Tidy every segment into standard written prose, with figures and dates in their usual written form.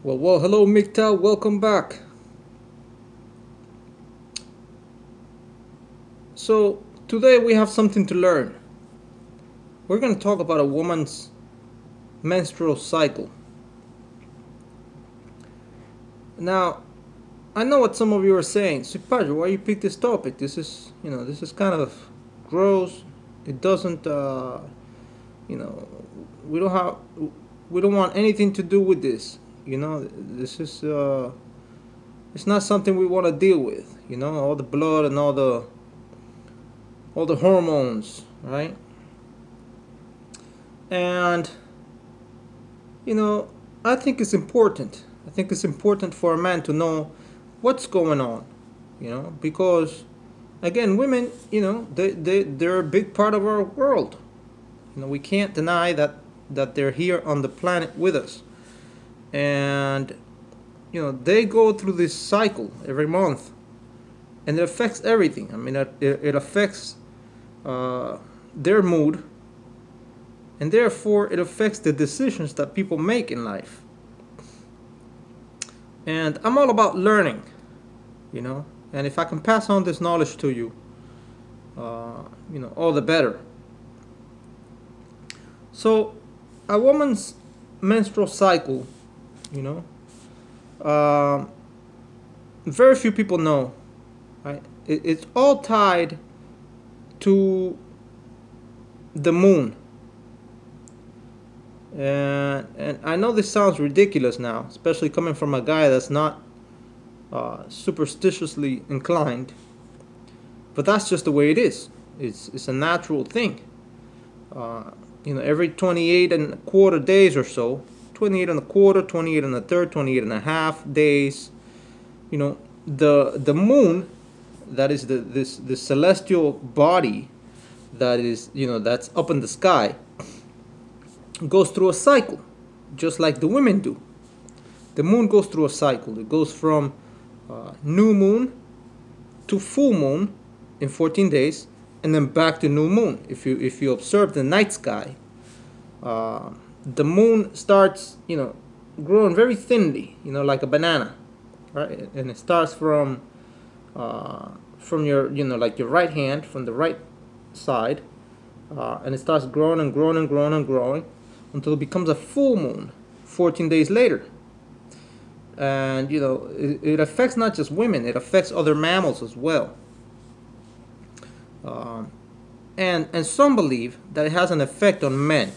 Well, hello MGTOW, welcome back. So, today we have something to learn. We're going to talk about a woman's menstrual cycle. Now, I know what some of you are saying. So, Padre, why you pick this topic? This is kind of gross. It doesn't, you know, we don't have, we don't want anything to do with this. It's not something we want to deal with. All the blood and all the hormones, right? And I think it's important. I think it's important for a man to know what's going on, because again, women, they're a big part of our world. We can't deny that they're here on the planet with us, and they go through this cycle every month, and it affects everything. I mean, it affects their mood, and therefore it affects the decisions that people make in life. And I'm all about learning, and if I can pass on this knowledge to you, all the better. So, a woman's menstrual cycle, very few people know, right? It's all tied to the moon. And I know this sounds ridiculous now, especially coming from a guy that's not superstitiously inclined, but that's just the way it is. It's a natural thing. Every 28 and a quarter days or so, 28 and a quarter, 28 and a third, 28 and a half days, the moon, that is the celestial body that is, that's up in the sky, goes through a cycle, just like the women do. The moon goes through a cycle. It goes from new moon to full moon in 14 days, and then back to new moon. If you observe the night sky, the moon starts, growing very thinly, like a banana, right? And it starts from your, like your right hand, from the right side, and it starts growing and growing and growing and growing until it becomes a full moon 14 days later. And it affects not just women, it affects other mammals as well. And some believe that it has an effect on men,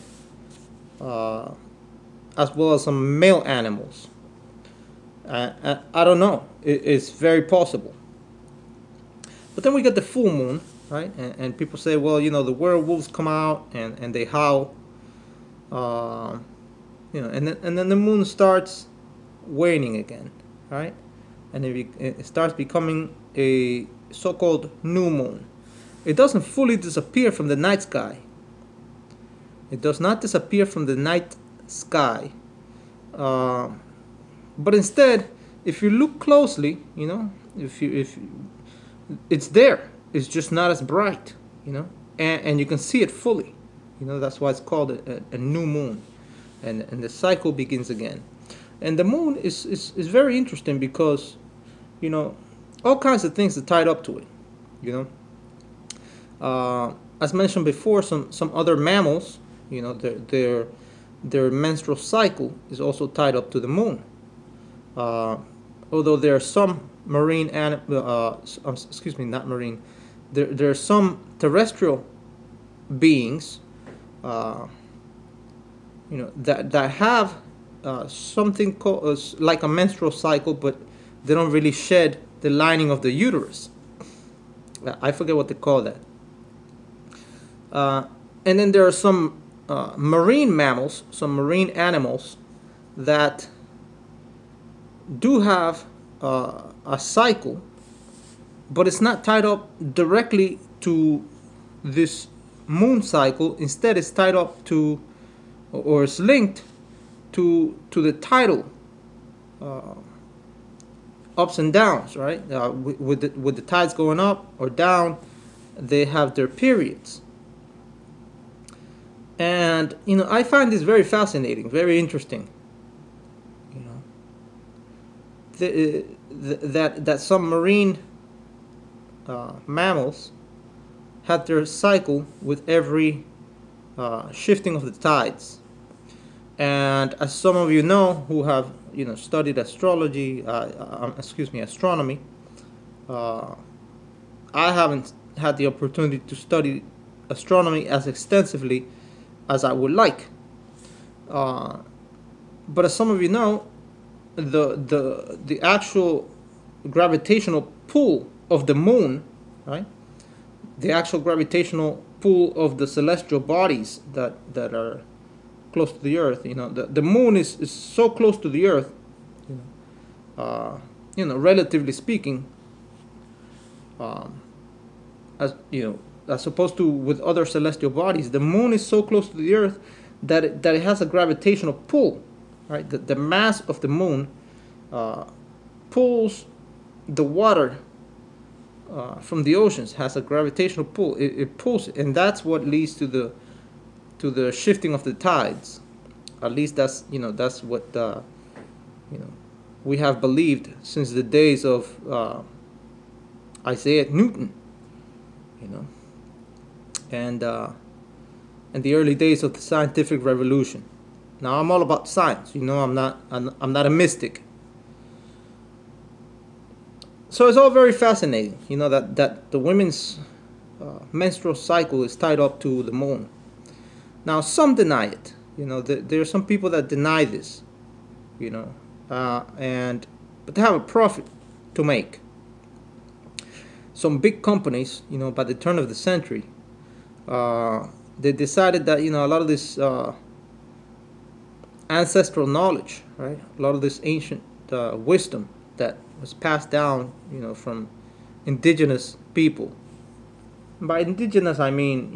as well as some male animals. I don't know, it's very possible. But then we get the full moon, right? And people say, well, the werewolves come out and they howl. And then the moon starts waning again, right? And it starts becoming a so-called new moon. It doesn't fully disappear from the night sky. It does not disappear from the night sky. But instead, if you look closely, if it's there, it's just not as bright, and you can see it fully. That's why it's called a new moon, and the cycle begins again. And the moon is very interesting because, all kinds of things are tied up to it. As mentioned before, some other mammals, their menstrual cycle is also tied up to the moon. Although there are some marine not marine, there are some terrestrial beings, that have something called, like a menstrual cycle, but they don't really shed the lining of the uterus. I forget what they call that. And then there are some marine mammals, some marine animals that do have a cycle, but it's not tied up directly to this moon cycle. Instead, it's tied up to, or it's linked to the tidal ups and downs, right? With the tides going up or down, they have their periods. And I find this very fascinating, very interesting. that some marine mammals had their cycle with every shifting of the tides. And as some of you know who have studied astrology, astronomy, I haven't had the opportunity to study astronomy as extensively as I would like. But as some of you know, the actual gravitational pull of the moon, right? The actual gravitational pull of the celestial bodies that are close to the Earth. The moon is so close to the Earth, relatively speaking, as opposed to with other celestial bodies. The moon is so close to the Earth that it has a gravitational pull, right? The mass of the moon pulls the water from the oceans, has a gravitational pull. It pulls it, and that's what leads to the shifting of the tides. At least that's what we have believed since the days of Isaac Newton, and the early days of the scientific revolution. Now I'm all about science. I'm not a mystic. So it's all very fascinating, that the women's menstrual cycle is tied up to the moon. Now some deny it. There are some people that deny this, but they have a profit to make. Some big companies, by the turn of the century, they decided that a lot of this ancestral knowledge, right? A lot of this ancient wisdom that was passed down, from indigenous people. By indigenous, I mean,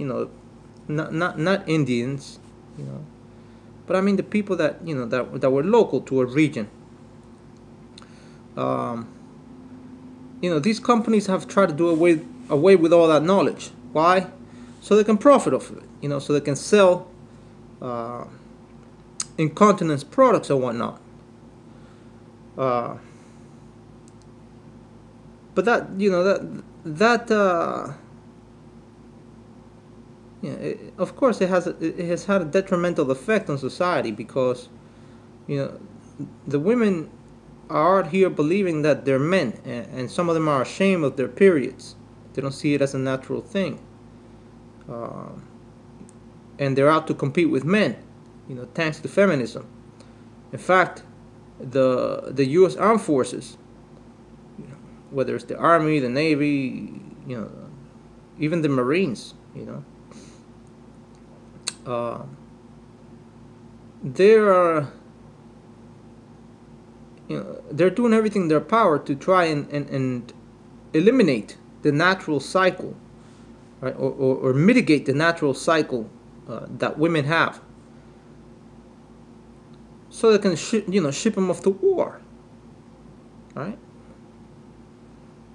not Indians, but I mean the people that that were local to a region. These companies have tried to do away with all that knowledge. Why? So they can profit off of it. So they can sell incontinence products and whatnot. But of course, it has had a detrimental effect on society, because the women are out here believing that they're men, and some of them are ashamed of their periods. They don't see it as a natural thing, and they're out to compete with men, thanks to feminism. In fact, the U.S. Armed Forces, whether it's the Army, the Navy, even the Marines, they're doing everything in their power to try and eliminate the natural cycle, right, or mitigate the natural cycle that women have, so they can ship them off to war, right?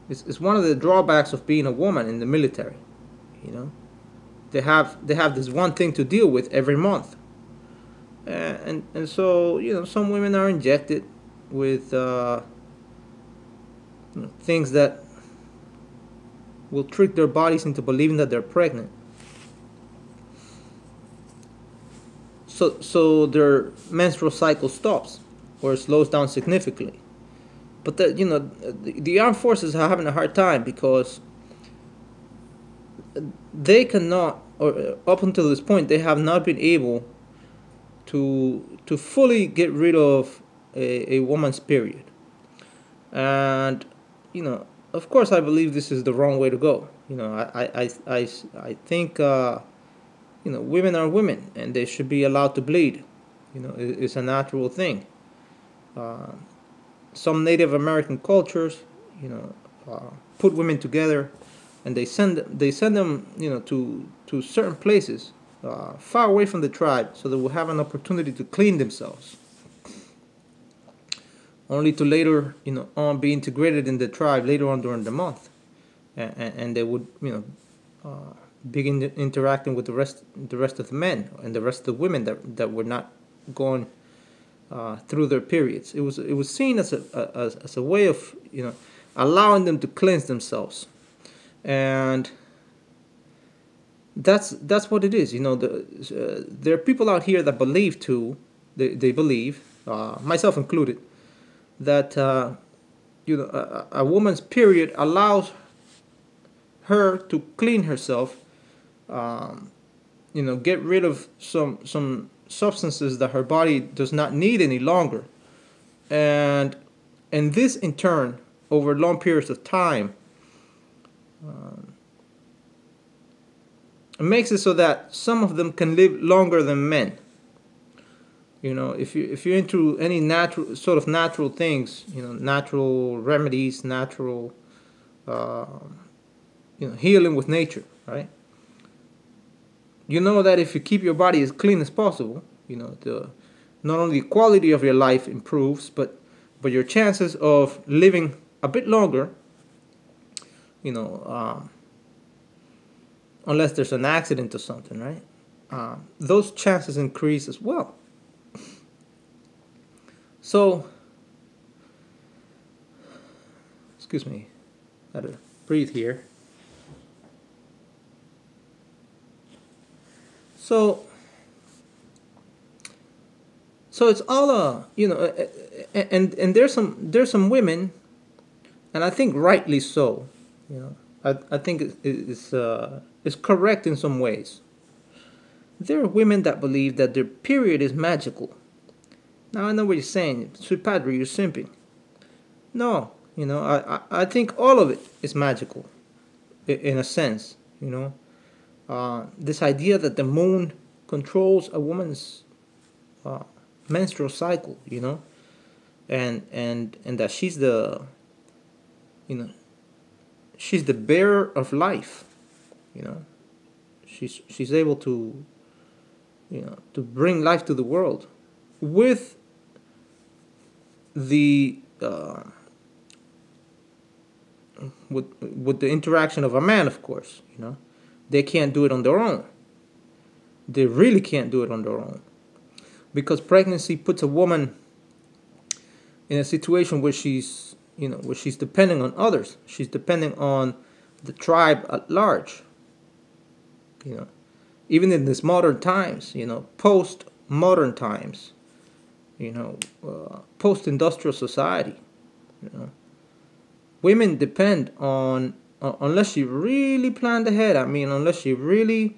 It's one of the drawbacks of being a woman in the military. They have this one thing to deal with every month, and so some women are injected with things that will trick their bodies into believing that they're pregnant. So their menstrual cycle stops or slows down significantly. But the armed forces are having a hard time, because they cannot, or up until this point, they have not been able to fully get rid of a woman's period. And of course, I believe this is the wrong way to go. I think women are women, and they should be allowed to bleed. It's a natural thing. Some Native American cultures, put women together, and they send them, to certain places, far away from the tribe, so they will have an opportunity to clean themselves, only to later, on be integrated in the tribe later on during the month, and they would, begin interacting with the rest of the men and the rest of the women that were not going through their periods. It was seen as a way of, allowing them to cleanse themselves, and that's what it is. There are people out here that believe too. They believe, myself included, that a woman's period allows her to clean herself, get rid of some substances that her body does not need any longer, and this in turn, over long periods of time, it makes it so that some of them can live longer than men. If you're into any natural things, natural remedies, natural, healing with nature, right? That if you keep your body as clean as possible, not only the quality of your life improves, but your chances of living a bit longer, unless there's an accident or something, right? Those chances increase as well. So, excuse me, I had to breathe here. So it's all and there's some women, and I think rightly so. I think it's correct in some ways. There are women that believe that their period is magical. Now I know what you're saying, sweet padre, you're simping. No, I think all of it is magical, in a sense. This idea that the moon controls a woman's menstrual cycle, and that she's the bearer of life, she's able to to bring life to the world with the with the interaction of a man, of course. They can't do it on their own. They really can't do it on their own, because pregnancy puts a woman in a situation where she's depending on others. She's depending on the tribe at large. Even in this modern times, post-modern times, post-industrial society, women depend on, unless she really planned ahead. Unless she really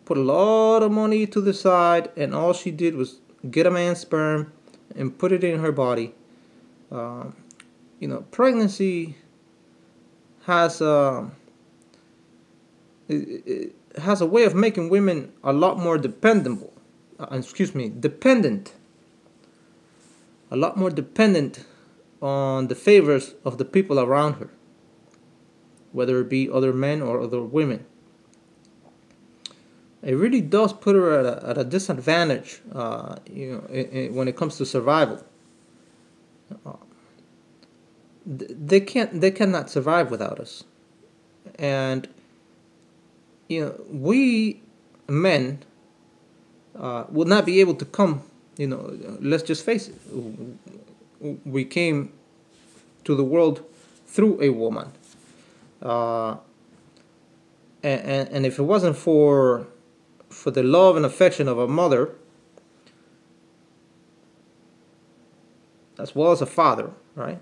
put a lot of money to the side and all she did was get a man's sperm and put it in her body. Pregnancy has it has a way of making women a lot more dependent. A lot more dependent on the favors of the people around her, whether it be other men or other women. It really does put her at a disadvantage, when it comes to survival. They cannot survive without us, and we men will not be able to come. Let's just face it. We came to the world through a woman, and if it wasn't for the love and affection of a mother, as well as a father, right?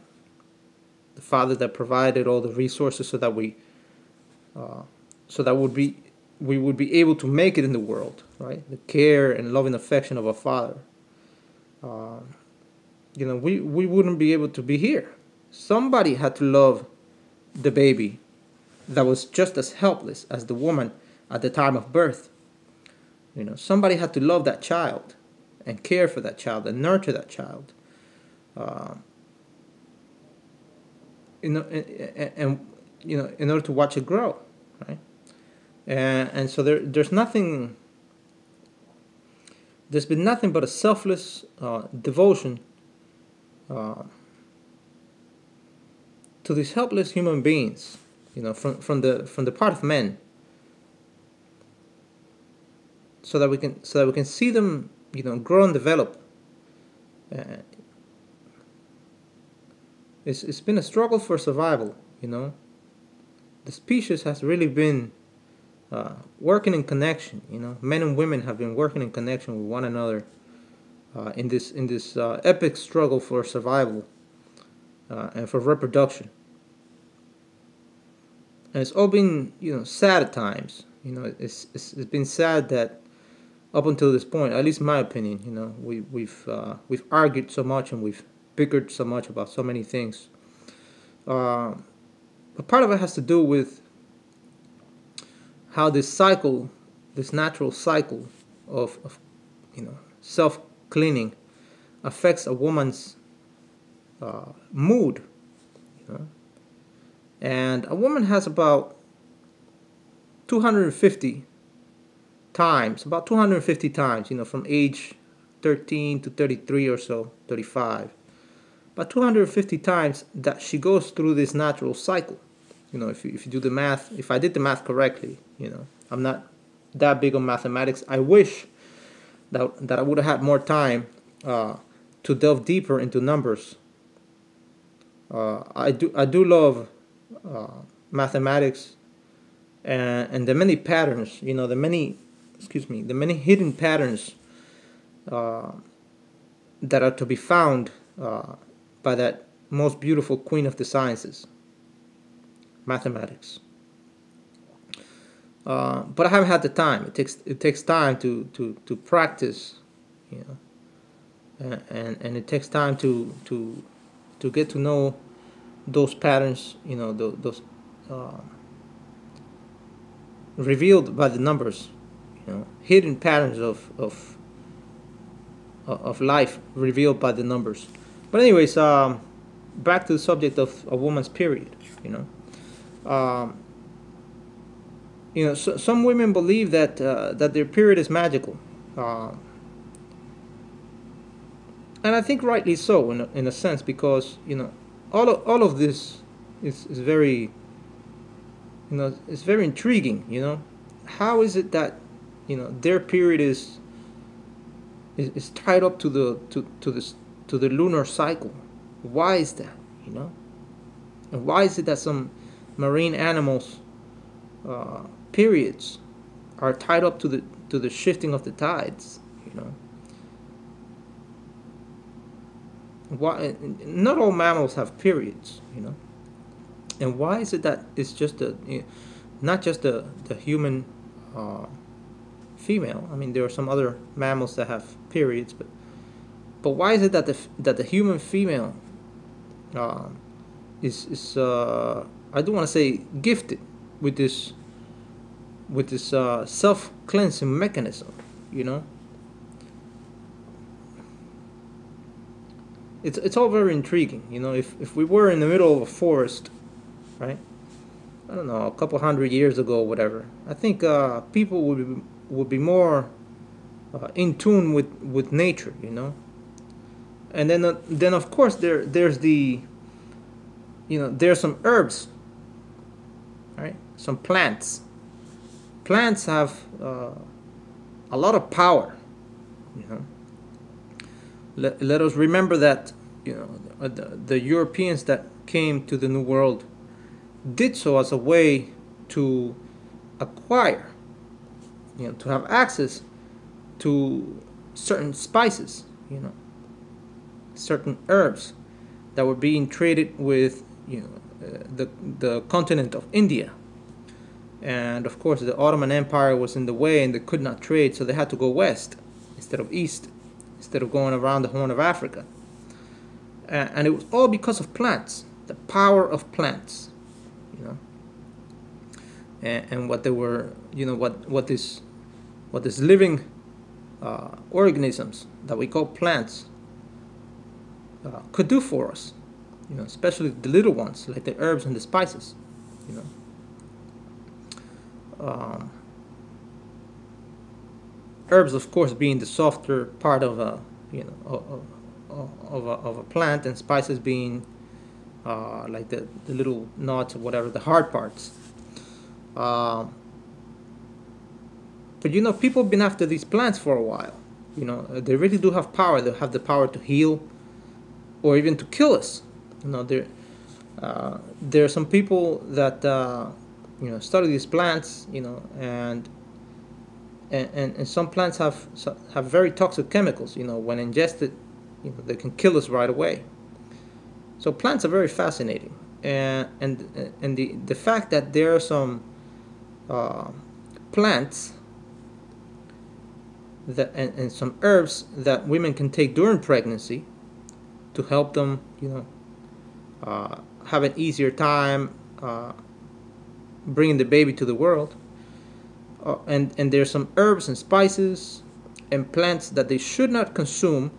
The father that provided all the resources so that we would be able to make it in the world, right? The care and loving affection of a father. We wouldn't be able to be here. Somebody had to love the baby that was just as helpless as the woman at the time of birth. Somebody had to love that child and care for that child and nurture that child. In order to watch it grow, right? And so there's nothing. There's been nothing but a selfless devotion to these helpless human beings, from the part of men, so that we can see them, grow and develop, Uh, it's been a struggle for survival. You know, the species has really been working in connection. You know, men and women have been working in connection with one another in this epic struggle for survival and for reproduction. And it's all been, you know, sad at times. You know, it's been sad that up until this point, at least in my opinion, you know, we've argued so much and we've bickered so much about so many things. But part of it has to do with how this cycle, this natural cycle of you know, self cleaning, affects a woman's mood. You know? And a woman has about 250 times, you know, from age 13 to 33 or so, 35. About 250 times that she goes through this natural cycle. You know, if you do the math, if I did the math correctly, you know, I'm not that big on mathematics. I wish that I would have had more time to delve deeper into numbers. I do love mathematics and the many patterns, you know, the many hidden patterns that are to be found by that most beautiful queen of the sciences, mathematics. But I haven't had the time. It takes time to practice, you know, and it takes time to get to know those patterns, you know, those revealed by the numbers, you know, hidden patterns of life revealed by the numbers. But anyways, back to the subject of a woman's period, you know. You know, some women believe that that their period is magical, and I think rightly so in a sense, because, you know, all of this is very, you know, it's very intriguing. You know, how is it that, you know, their period is tied up to the lunar cycle? Why is that? You know, and why is it that some marine animals periods are tied up to the shifting of the tides? You know, why not all mammals have periods? You know, and why is it that it's just not just the human female? I mean, there are some other mammals that have periods, but why is it that the human female is I do want to say gifted with this self-cleansing mechanism? You know, it's all very intriguing. You know, if we were in the middle of a forest, right? I don't know, a couple hundred years ago, or whatever, I think people would be more in tune with nature. You know, and then of course there's the, you know, there's some herbs, right? Some plants. Plants have a lot of power. You know, let us remember that, you know, the Europeans that came to the New World did so as a way to acquire, you know, to have access to certain spices, you know, certain herbs that were being traded with, you know, the continent of India. And of course the Ottoman Empire was in the way and they could not trade, so they had to go west instead of east, instead of going around the Horn of Africa. And it was all because of plants, the power of plants, you know, and what they were, you know, what this living organisms that we call plants could do for us, you know, especially the little ones like the herbs and the spices, you know. Herbs, of course, being the softer part of a, you know, of a plant, and spices being like the little nuts or whatever, the hard parts. But you know, people have been after these plants for a while. You know, they really do have power. They have the power to heal or even to kill us. You know, there are some people that you know, study these plants. You know, and some plants have very toxic chemicals. You know, when ingested, you know, they can kill us right away. So plants are very fascinating, and the fact that there are some uh, plants that and some herbs that women can take during pregnancy to help them, you know, have an easier time bringing the baby to the world. And there's some herbs and spices and plants that they should not consume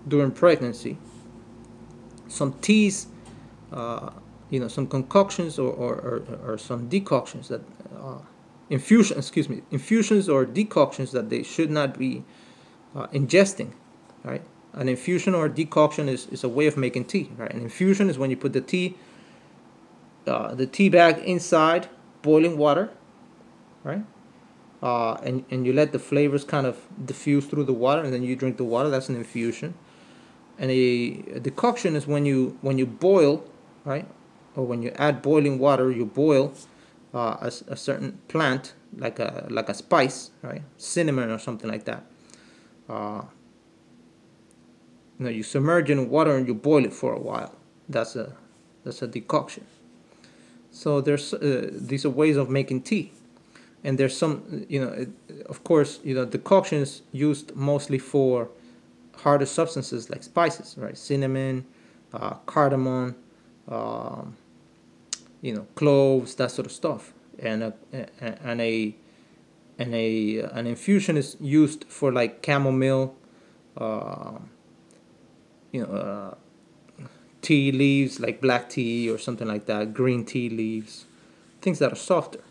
during pregnancy. Some teas, uh, you know, some concoctions or some decoctions that infusions or decoctions that they should not be ingesting, right? An infusion or decoction is a way of making tea, right? An infusion is when you put the tea bag inside boiling water, right? And you let the flavors kind of diffuse through the water, and then you drink the water. That's an infusion. And a decoction is when you boil, right? Or when you add boiling water, you boil a certain plant like a spice, right? Cinnamon or something like that. Uh, you know, you submerge it in water and you boil it for a while. That's a decoction. So there's these are ways of making tea, and there's some, you know, of course, you know, decoctions used mostly for harder substances like spices, right? Cinnamon, cardamom, um, you know, cloves, that sort of stuff. And an infusion is used for like chamomile, uh, you know, tea leaves like black tea or something like that, green tea leaves, things that are softer,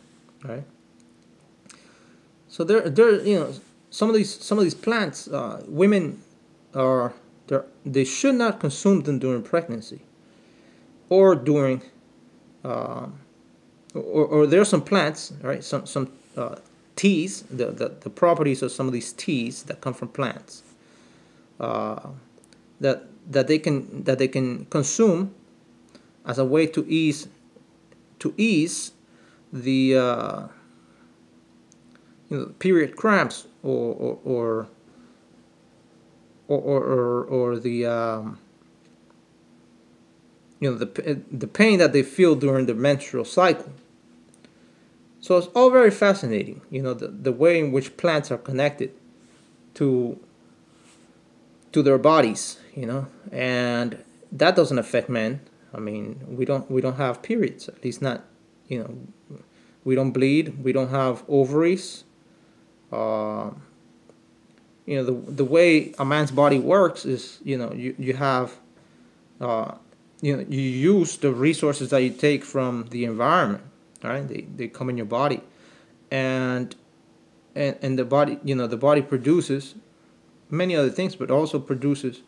right? So there, you know, some of these plants, women are they should not consume them during pregnancy or during or there are some plants, right? Some teas, the properties of some of these teas that come from plants, uh, that they can consume as a way to ease the you know, period cramps or the you know, the pain that they feel during the menstrual cycle. So it's all very fascinating, you know, the way in which plants are connected to their bodies, you know, and that doesn't affect men. I mean, we don't have periods, at least not, you know, we don't bleed, we don't have ovaries. Uh, you know, the way a man's body works is, you know, you have you know, you use the resources that you take from the environment, right? They come in your body, and and the body, you know, the body produces many other things, but also produces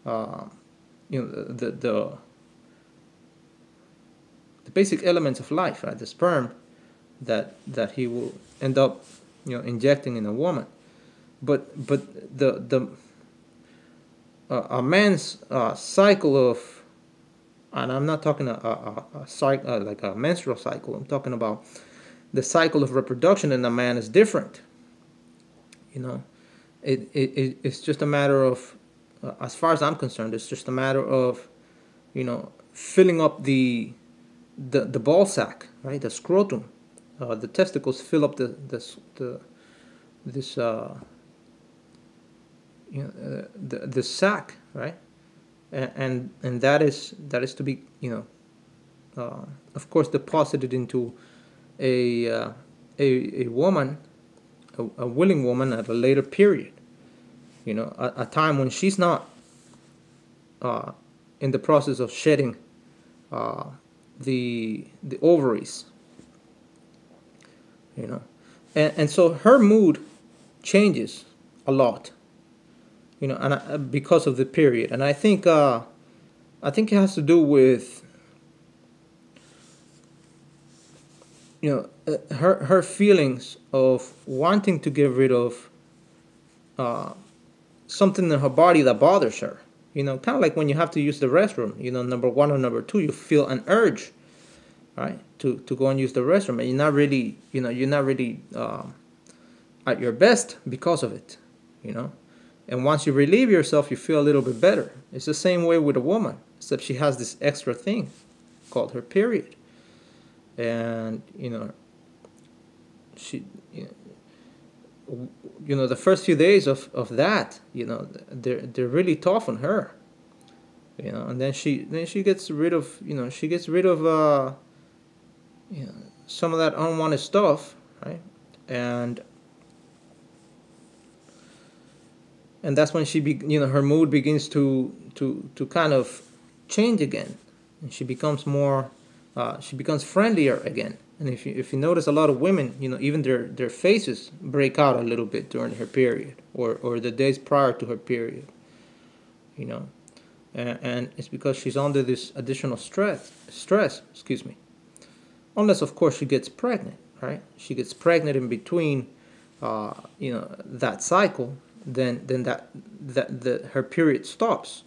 uh, you know, the basic elements of life, right? The sperm that he will end up, you know, injecting in a woman. But the a man's cycle of, and I'm not talking a cycle like a menstrual cycle. I'm talking about the cycle of reproduction in a man is different. You know, it's just a matter of, as far as I'm concerned, it's just a matter of, you know, filling up the ball sack, right? The scrotum, the testicles fill up the this you know, the sac, right? And that is to be, you know, of course, deposited into a a woman, a willing woman at a later period. You know, a time when she's not in the process of shedding uh, the ovaries. You know, and so her mood changes a lot. You know, and because of the period, and I think it has to do with, you know, her feelings of wanting to get rid of something in her body that bothers her. You know, kind of like when you have to use the restroom. You know, number one or number two, you feel an urge, right, to go and use the restroom, and you're not really at your best because of it. You know, and once you relieve yourself, you feel a little bit better. It's the same way with a woman, except she has this extra thing called her period, and she. The first few days of that, they're really tough on her, and then she gets rid of some of that unwanted stuff, right, and that's when her mood begins to kind of change again, and she becomes friendlier again. And if you notice, a lot of women, even their faces break out a little bit during her period, or the days prior to her period, and it's because she's under this additional stress, excuse me. Unless, of course, she gets pregnant, right? She gets pregnant in between, that cycle, then her period stops,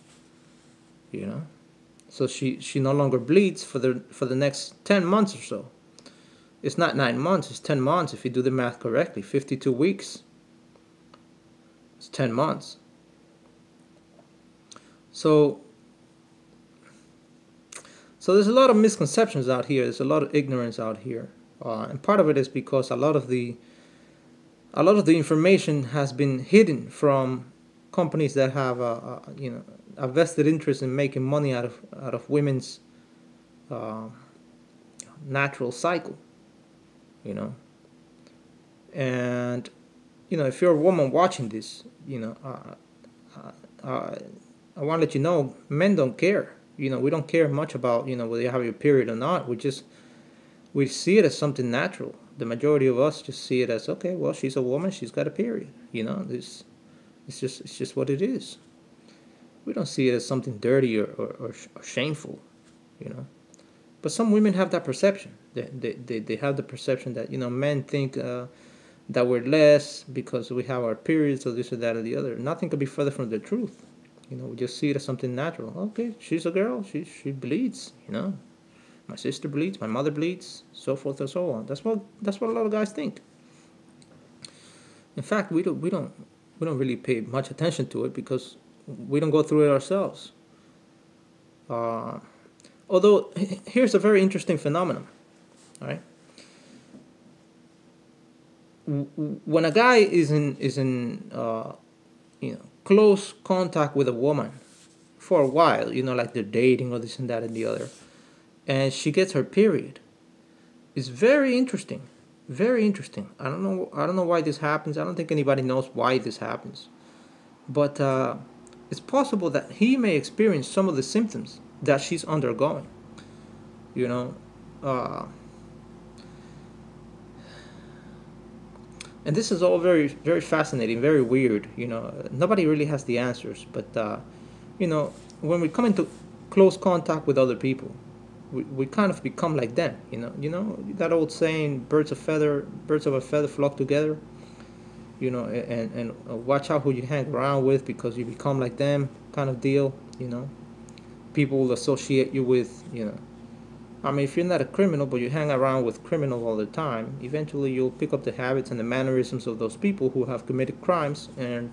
So she no longer bleeds for the next 10 months or so. It's not 9 months, it's 10 months if you do the math correctly. 52 weeks. It's 10 months. So there's a lot of misconceptions out here. There's a lot of ignorance out here. And part of it is because a lot of the information has been hidden from companies that have a vested interest in making money out of women's natural cycle. And if you're a woman watching this, I want to let you know, men don't care. We don't care much about whether you have your period or not. We see it as something natural. The majority of us just see it as, okay, well, she's a woman, she's got a period. It's just what it is. We don't see it as something dirty or shameful. But some women have that perception. They have the perception that men think that we're less because we have our periods or this or that or the other. Nothing could be further from the truth. We just see it as something natural. Okay, she's a girl. She bleeds. My sister bleeds. My mother bleeds. So forth and so on. That's what a lot of guys think. In fact, we don't really pay much attention to it because we don't go through it ourselves. Although here's a very interesting phenomenon. All right. When a guy is in close contact with a woman for a while, like they're dating or this and that and the other, and she gets her period, it's very interesting. Very interesting. I don't know why this happens. I don't think anybody knows why this happens. But it's possible that he may experience some of the symptoms that she's undergoing. And this is all very, very fascinating, very weird. Nobody really has the answers. But when we come into close contact with other people, we kind of become like them. That old saying, birds of a feather flock together. And watch out who you hang around with because you become like them, kind of deal. People will associate you with, if you're not a criminal, but you hang around with criminals all the time, eventually you'll pick up the habits and the mannerisms of those people who have committed crimes, and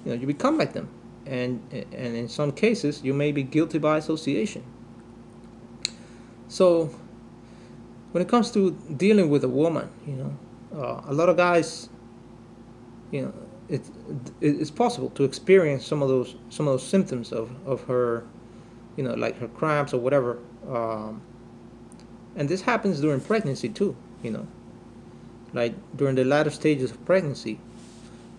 you become like them. And in some cases, you may be guilty by association. So when it comes to dealing with a woman, a lot of guys, it's possible to experience some of those symptoms of her, like her cramps or whatever. And this happens during pregnancy too, like during the latter stages of pregnancy.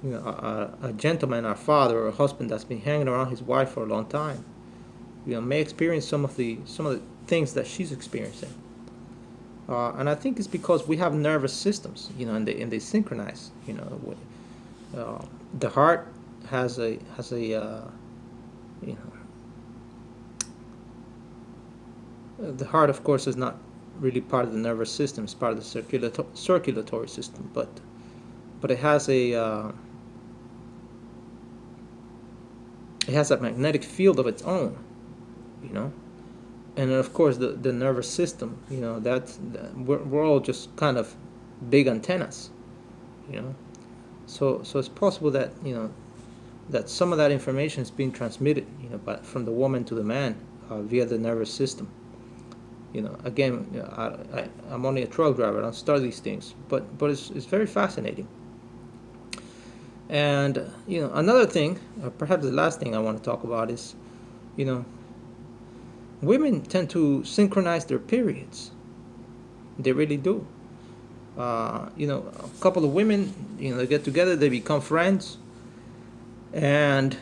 A gentleman, our father or a husband that's been hanging around his wife for a long time, may experience some of the things that she's experiencing. And I think it's because we have nervous systems, and they synchronize. The heart has a the heart, of course, is not really part of the nervous system. It's part of the circulatory system, but it has a it has a magnetic field of its own, you know. And then of course the nervous system, you know, we're all just kind of big antennas, you know. So it's possible that, you know, that some of that information is being transmitted, you know, from the woman to the man via the nervous system. You know, again, you know, I'm only a truck driver. I don't study these things, but it's very fascinating. And you know, another thing, or perhaps the last thing I want to talk about is, you know, women tend to synchronize their periods. They really do. You know, a couple of women, you know, they get together, they become friends, and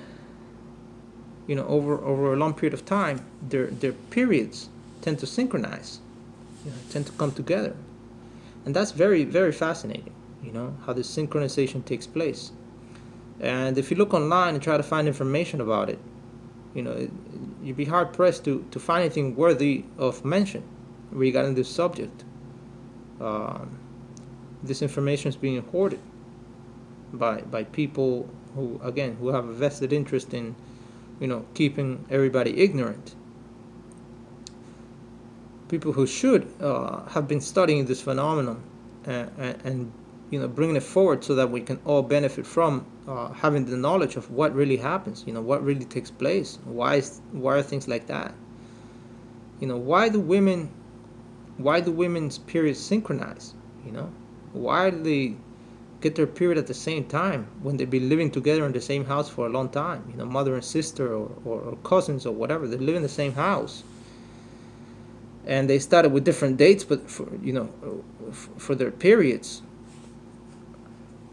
you know, over a long period of time, their periods tend to synchronize, you know, tend to come together, and that's very, very fascinating. You know, how this synchronization takes place. And if you look online and try to find information about it, you know, you'd be hard pressed to find anything worthy of mention regarding this subject. This information is being hoarded by people who, again, who have a vested interest in, you know, keeping everybody ignorant. People who should have been studying this phenomenon and you know, bringing it forward so that we can all benefit from having the knowledge of what really happens. You know, what really takes place. Why are things like that? You know, why do women's periods synchronize? You know, why do they get their period at the same time when they've been living together in the same house for a long time? You know, mother and sister or cousins or whatever. They live in the same house, and they started with different dates, but for, you know, for their periods.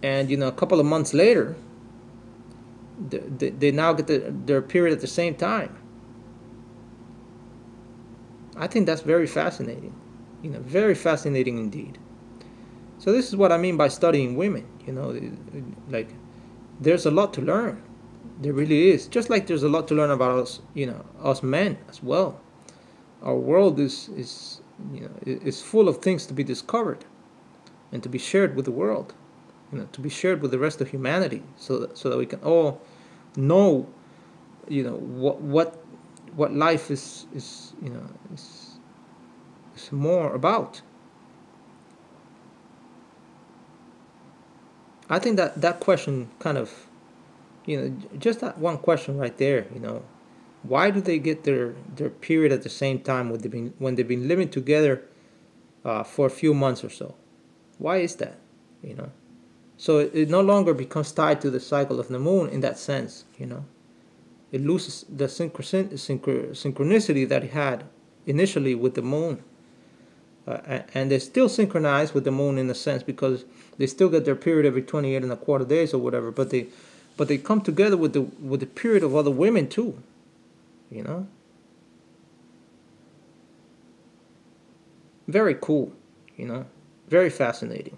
And you know, a couple of months later, they now get their period at the same time. I think that's very fascinating. You know, very fascinating indeed. So this is what I mean by studying women. You know, like, there's a lot to learn. There really is. Just like there's a lot to learn about us, you know, us men as well. Our world is you know, is full of things to be discovered and to be shared with the world. You know, to be shared with the rest of humanity, so that we can all know, you know, what life is you know, is more about. I think that question kind of, you know, just that one question right there, you know, why do they get their period at the same time when they've been living together for a few months or so? Why is that? You know. So it no longer becomes tied to the cycle of the moon in that sense, you know. It loses the synchronicity that it had initially with the moon. And they still synchronize with the moon in a sense, because they still get their period every 28 and a quarter days or whatever, but they come together with the period of other women too, you know. Very cool, you know, very fascinating.